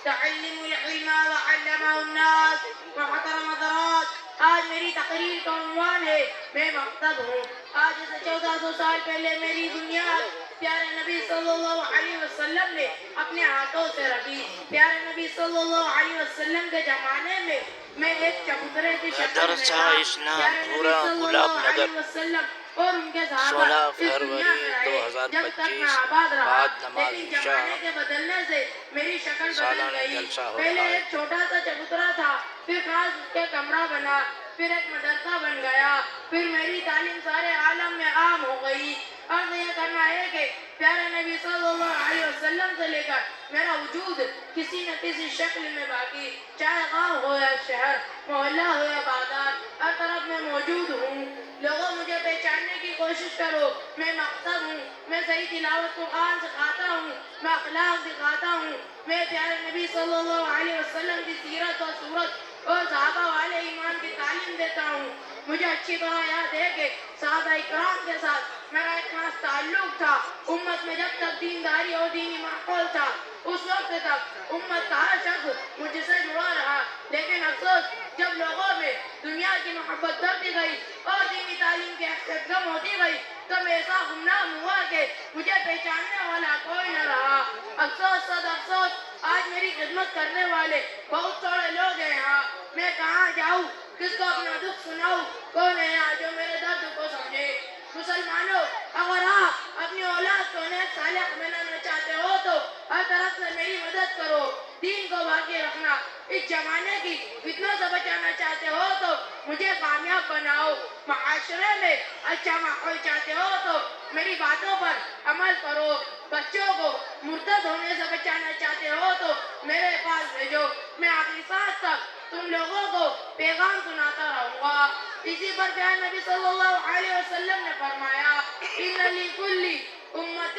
تعلموا العلم وعلمه الناس. محترم حضرات، آج میری تقریر کا عنوان ہے میں مقصد ہوں. آج سے 1400 سال پہلے میری بنیاد پیارے نبی صلی اللہ علیہ وسلم نے اپنے ہاتھوں سے رکھی. پیارے نبی صلی اللہ علیہ وسلم کے زمانے میں ایک چبوترے کی شکل میں تھا. پیارے نبی صلی اللہ علیہ وسلم اور ان کے صحابہ اس دنیا میں رہے جب تک میں آباد رہا. لیکن زمانے کے بدلنے سے میری شکل بدل گئی. پہلے ایک چھوٹا سا چبوترا تھا، پھر خاص اس کے کمرہ بنا، پھر ایک مدرسہ بن گیا، پھر میری تعلیم سارے عالم میں عام ہو گئی. عرض یہ کرنا ہے کہ پیارے نبی صلی اللہ علیہ وسلم سے لے کر میرا وجود کسی نہ کسی شکل میں باقی، چاہے گاؤں ہو یا شہر، محلہ ہو یا بازار، ہر طرف میں موجود ہوں. لوگوں مجھے پہچاننے کی کوشش کرو. میں مقصد ہوں، میں صحیح تلاوت قرآن سکھاتا ہوں، میں اخلاق دکھاتا ہوں، میں پیارے نبی صلی اللہ علیہ وسلم کی سیرت اور صورت اور صحابہ والے ایمان کی تعلیم دیتا ہوں. مجھے اچھی طرح یاد ہے کہ صحابہ اکرام کے ساتھ میرا ایک خاص تعلق تھا. امت میں جب تک دینداری اور دینی ماحول تھا اس وقت تک امت کا ہر شخص مجھ سے جڑا رہا. لیکن افسوس جب لوگوں میں دنیا کی محبت بڑھتی گئی اور دینی تعلیم کی اہمیت کم ہوتی گئی تب ایسا گمنام ہوا کہ مجھے پہچاننے والا کوئی نہ رہا. افسوس صد افسوس، آج میری خدمت کرنے والے بہت سارے لوگ ہیں یہاں. میں کہاں جاؤں، کس کو اپنا دکھ سناؤں، کون ہے یہاں جو میرے درد کو سمجھے. مسلمانوں، اگر آپ اپنی اولاد کو نیک صالح بنانا چاہتے ہو تو ہر طرف سے میری مدد کرو. دین کو باقی رکھنا، اس زمانے کی فتنوں سے بچانا چاہتے ہو تو مجھے کامیاب بناؤ. معاشرے میں اچھا ماحول چاہتے ہو تو میری باتوں پر عمل کرو. بچوں کو مرتد ہونے سے بچانا چاہتے ہو تو میرے پاس بھیجو. میں آخری سانس تک تم لوگوں کو پیغام سناتا رہوں گا. اسی پر پیارے نبی صلی اللہ علیہ وسلم نے فرمایا ان لکل امت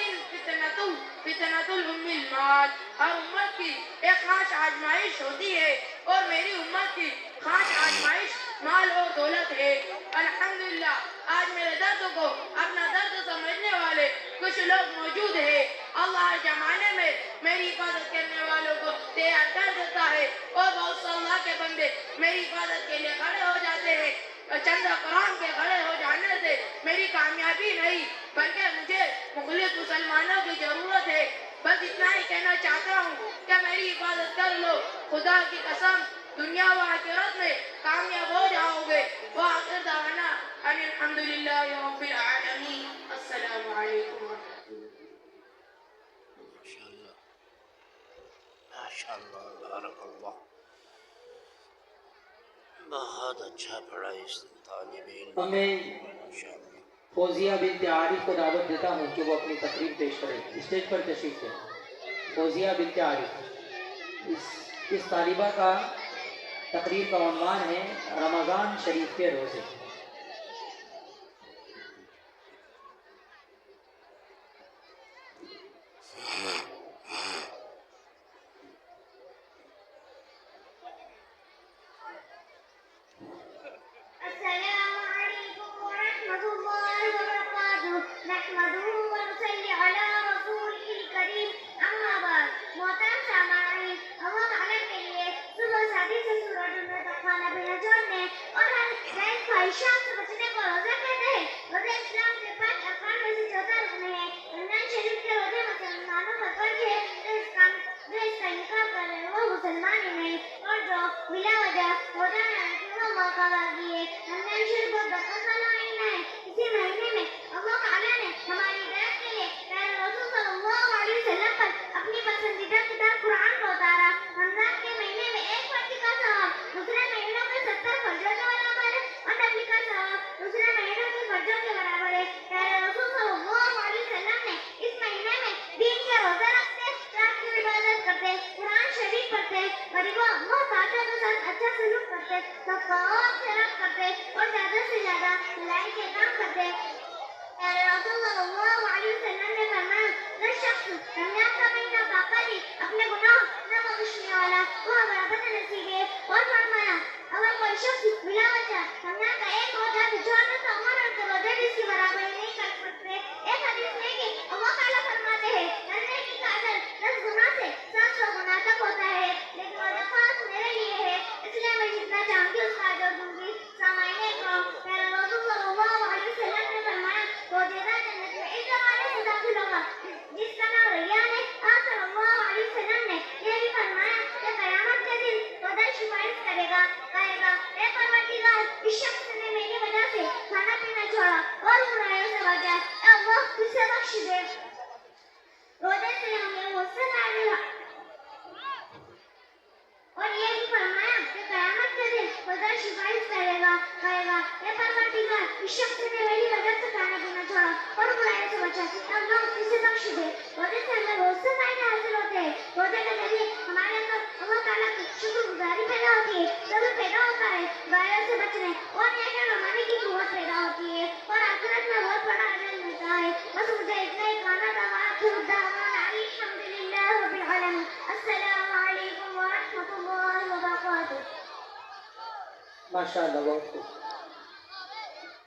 فتنۃ الام المال. ہر امت کی ایک خاص آزمائش ہوتی ہے اور میری امت کی خاص آزمائش مال اور دولت ہے. الحمدللہ آج میرے درد کو اپنا درد سمجھنے والے کچھ لوگ موجود ہیں. اللہ ہر زمانے میں میری حفاظت کرنے والوں کو تیار کر دیتا ہے اور بہت سے اللہ کے بندے میری حفاظت کے لیے کھڑے ہو جاتے ہیں. چند قرآن کے کھڑے ہو جانے سے میری کامیابی نہیں بلکہ مجھے مخلص مسلمانوں کی ضرورت ہے. بس اتنا ہی کہنا چاہتا ہوں کہ میری حفاظت کر لو. خدا کی قسم دنیا و آخرت میں کامیاب ہو جاؤ گے. وآخر دعوانا ان الحمدللہ رب العالمین. السلام علیکم ورحمۃ اللہ. ماشاءاللہ بارک اللہ. بہت اچھا پڑھا اس طالب علم. میں فوزیہ بنت عارف کو دعوت دیتا ہوں کہ وہ اپنی تقریر پیش کرے. اسٹیج پر تشریف لیں. فوزیہ بنت عارف. اس طالبہ کا تقریر کا عنوان ہے رمضان شریف کے روزے. خواہشات سے بچنے کو روزہ کہتے ہیں. روزہ اسلام کے 5 ارکان میں سے چوتھا رکن ہے. رمضان شریف کے روزے مسلمانوں پر فرض ہے. جو اس کا انکار کر رہے وہ مسلمان ہی نہیں اور جو بلا وجہ روزہ نہ رکھے وہ موقع باغی ہے. رمضان شریف بہت برکت والا مہینہ ہے. اسی مہینے میں اللہ تعالیٰ نے ہماری ہدایت کے لیے پیارے رسول صلی اللہ علیہ وسلم پر اپنی پسندیدہ کتاب قرآن کو اتارا. رمضان کے مہینے میں ایک فرض کا ثواب دوسرے مہینوں کے 70 فرضوں کے برابر ہے اور نفل کا ثواب دوسرے مہینوں کے فرضوں کے برابر ہے. پیارے رسول صلی اللہ علیہ وسلم نے اس مہینے میں دین کے روزے رکھتے، رات کی عبادت کرتے، قرآن شریف پڑھتے، غریبوں محتاجوں کے ساتھ اچھا سلوک کرتے، صدقہ اور خیرات کرتے اور زیادہ سے زیادہ بھلائی کے کام کرتے. پیارے رسول صلی اللہ علیہ وسلم نے فرمایا جو شخص رمضان کا مہینہ پاکر ہی اپنے گناہ نہ بخشنے والا وہ برابر نصیب ہے. اور فرمایا اگر کوئی شخص بلا وجہ رمضان کا ایک روزہ چھوڑنے تو عمر اور کے روزے بھی اس کی برابری نہیں کر سکتے. ایک حدیث میں کہ اللہ تعالیٰ فرماتے ہیں ہر نیکی کا اجر 10 گنا سے 700 گنا تک ہوتا ہے. ماشاء اللہ، بہت خوب.